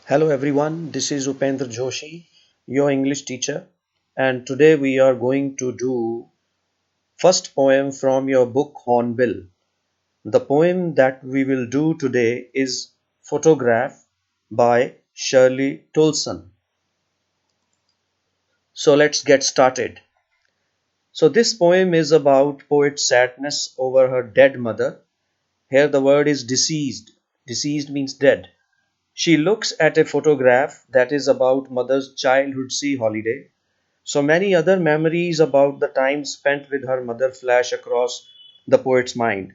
Hello everyone, this is Upendra Joshi, your English teacher, and today we are going to do first poem from your book Hornbill. The poem that we will do today is Photograph by Shirley Tolson. So let's get started. So this poem is about poet's sadness over her dead mother. Here the word is deceased. Deceased means dead. She looks at a photograph that is about mother's childhood sea holiday. So many other memories about the time spent with her mother flash across the poet's mind.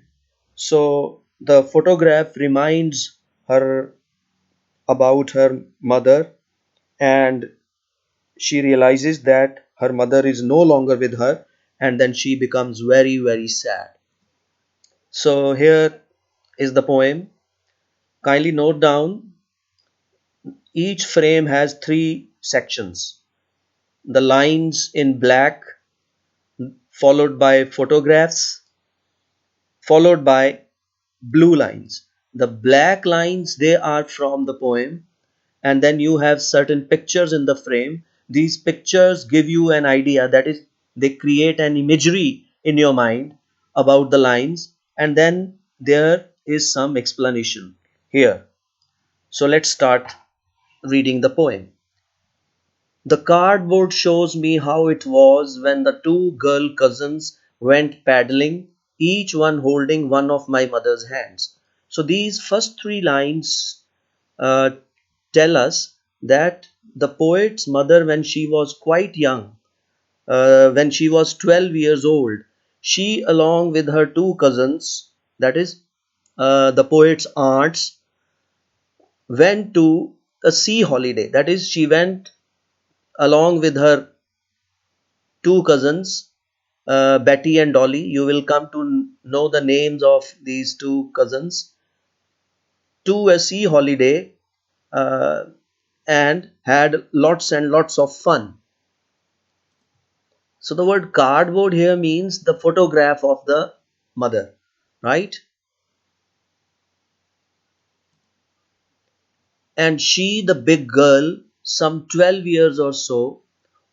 So the photograph reminds her about her mother, and she realizes that her mother is no longer with her, and then she becomes very, very sad. So here is the poem. Kindly note down each frame has three sections. The lines in black, followed by photographs, followed by blue lines. The black lines, they are from the poem, and then you have certain pictures in the frame. These pictures give you an idea, that is, they create an imagery in your mind about the lines, and then there is some explanation here. So let's start reading the poem. The cardboard shows me how it was when the two girl cousins went paddling, each one holding one of my mother's hands. So these first three lines uh, tell us that the poet's mother, when she was quite young, when she was 12 years old, she, along with her two cousins, that is, the poet's aunts, went to a sea holiday. That is, she went along with her two cousins, Betty and Dolly. You will come to know the names of these two cousins, to a sea holiday, uh, and had lots and lots of fun. So the word cardboard here means the photograph of the mother, right? And she, the big girl, some 12 years or so,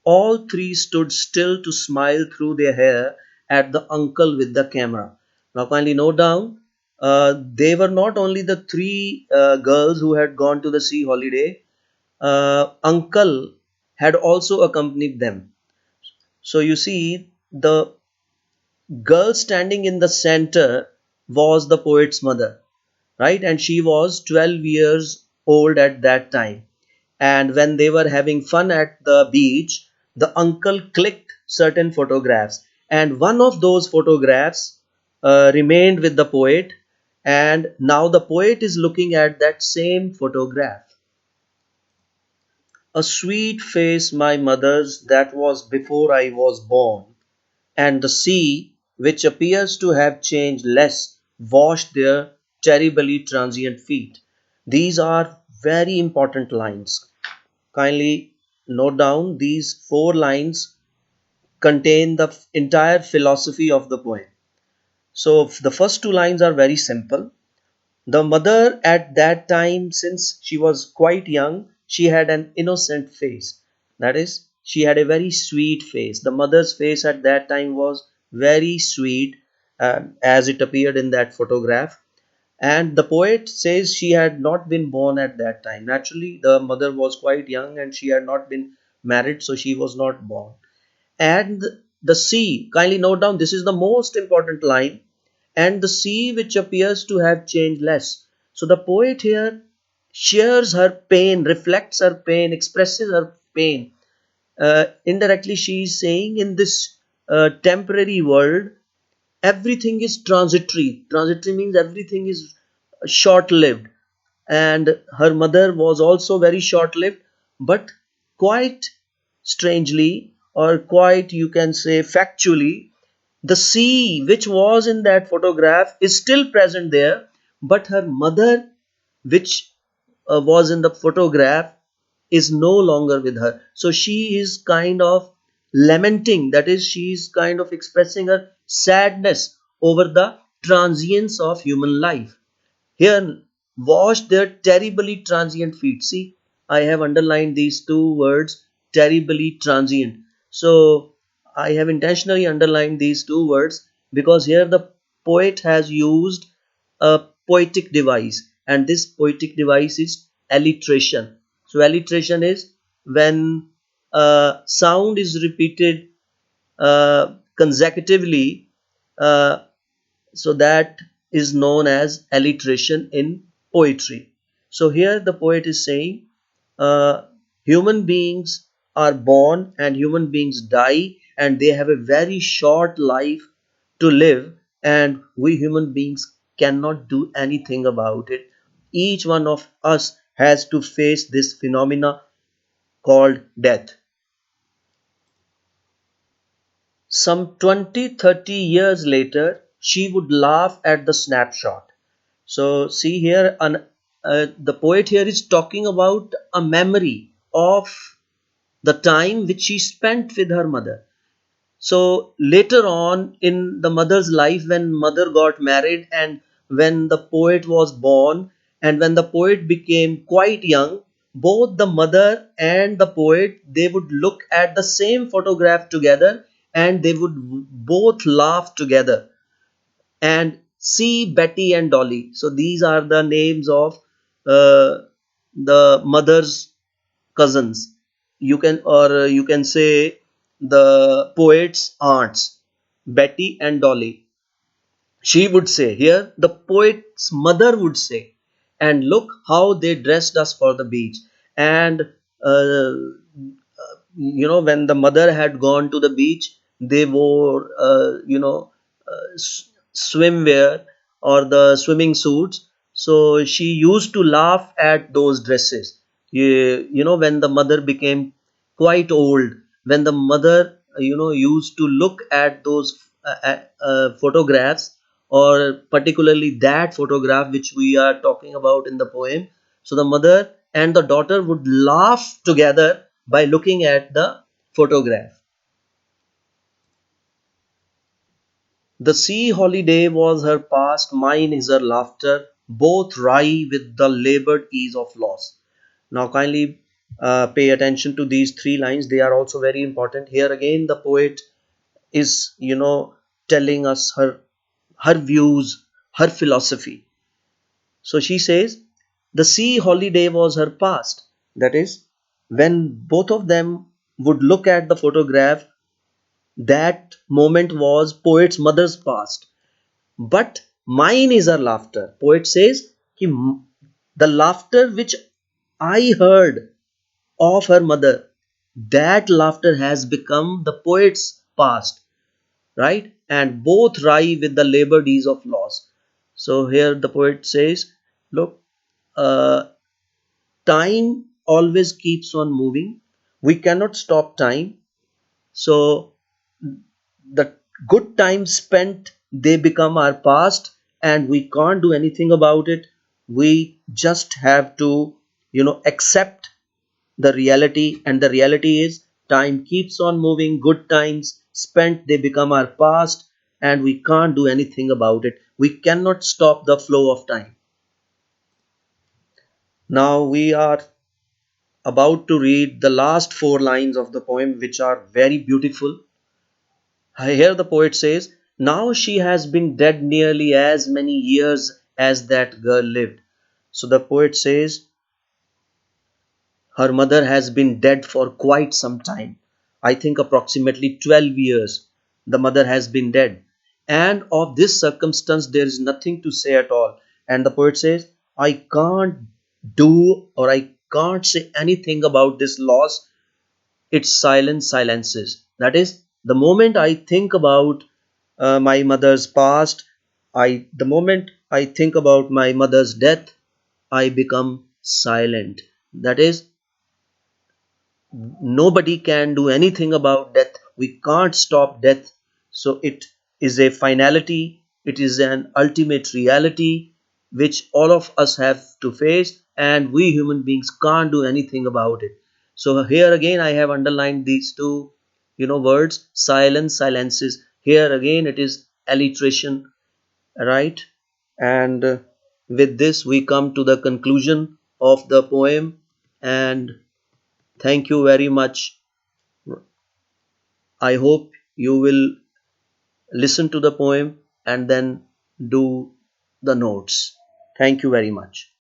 all three stood still to smile through their hair at the uncle with the camera. Now, kindly note down, they were not only the three girls who had gone to the sea holiday, uncle had also accompanied them. So, you see, the girl standing in the center was the poet's mother, right? And she was 12 years old at that time. And when they were having fun at the beach, the uncle clicked certain photographs, and one of those photographs remained with the poet, and now the poet is looking at that same photograph. A sweet face my mother's, that was before I was born, and the sea, which appears to have changed less, washed their terribly transient feet. These are very important lines. Kindly note down, these four lines contain the entire philosophy of the poem. So the first two lines are very simple. The mother at that time, since she was quite young, she had an innocent face. That is, she had a very sweet face. The mother's face at that time was very sweet, as it appeared in that photograph. And the poet says she had not been born at that time. Naturally, the mother was quite young and she had not been married, so she was not born. And the sea, kindly note down, this is the most important line, and the sea which appears to have changed less. So the poet here shares her pain, reflects her pain, expresses her pain. Indirectly, she is saying in this temporary world, everything is transitory. Transitory means everything is short lived, and her mother was also very short lived, but quite strangely, or quite, you can say, factually, the sea which was in that photograph is still present there, but her mother, which was in the photograph, is no longer with her. So she is kind of lamenting, that is, she is kind of expressing her sadness over the transience of human life. Here, wash their terribly transient feet. See, I have underlined these two words, terribly transient. So I have intentionally underlined these two words because here the poet has used a poetic device, and this poetic device is alliteration. So alliteration is when a sound is repeated consecutively, uh, so that is known as alliteration in poetry. So here the poet is saying uh, human beings are born and human beings die, and they have a very short life to live, and we human beings cannot do anything about it. Each one of us has to face this phenomena called death. Some 20-30 years later, she would laugh at the snapshot. So, see here, the poet here is talking about a memory of the time which she spent with her mother. So later on in the mother's life, when mother got married and when the poet was born and when the poet became quite young, both the mother and the poet, they would look at the same photograph together and they would both laugh together and see Betty and Dolly. So these are the names of the mother's cousins. You can say the poet's aunts, Betty and Dolly. She would say, here the poet's mother would say, and look how they dressed us for the beach. And when the mother had gone to the beach, they wore swimwear or the swimming suits. So she used to laugh at those dresses. When the mother became quite old, when the mother used to look at those photographs, or particularly that photograph which we are talking about in the poem, so the mother and the daughter would laugh together by looking at the photograph. The sea holiday was her past, mine is her laughter, both wry with the labored ease of loss. Now, kindly pay attention to these three lines. They are also very important. Here again, the poet is, telling us her views, her philosophy. So she says, the sea holiday was her past. That is, when both of them would look at the photograph, that moment was poet's mother's past. But mine is her laughter. Poet says, कि the laughter which I heard of her mother, that laughter has become the poet's past, right? And both rhyme with the labor deeds of loss. So here the poet says, look, uh, time always keeps on moving. We cannot stop time. So the good times spent, they become our past, and we can't do anything about it. We just have to, accept the reality, and the reality is time keeps on moving. Good times spent, they become our past, and we can't do anything about it. We cannot stop the flow of time. Now we are about to read the last four lines of the poem, which are very beautiful. Here the poet says, now she has been dead nearly as many years as that girl lived. So the poet says, her mother has been dead for quite some time. I think approximately 12 years the mother has been dead. And of this circumstance, there is nothing to say at all. And the poet says, I can't do or I can't say anything about this loss. Its silence silences. That is, the moment I think about my mother's past, the moment I think about my mother's death, I become silent. That is, nobody can do anything about death. We can't stop death. So it is a finality, it is an ultimate reality which all of us have to face, and we human beings can't do anything about it. So here again I have underlined these two words, silence silences. Here again it is alliteration, right? And with this we come to the conclusion of the poem, and thank you very much. I hope you will listen to the poem and then do the notes. Thank you very much.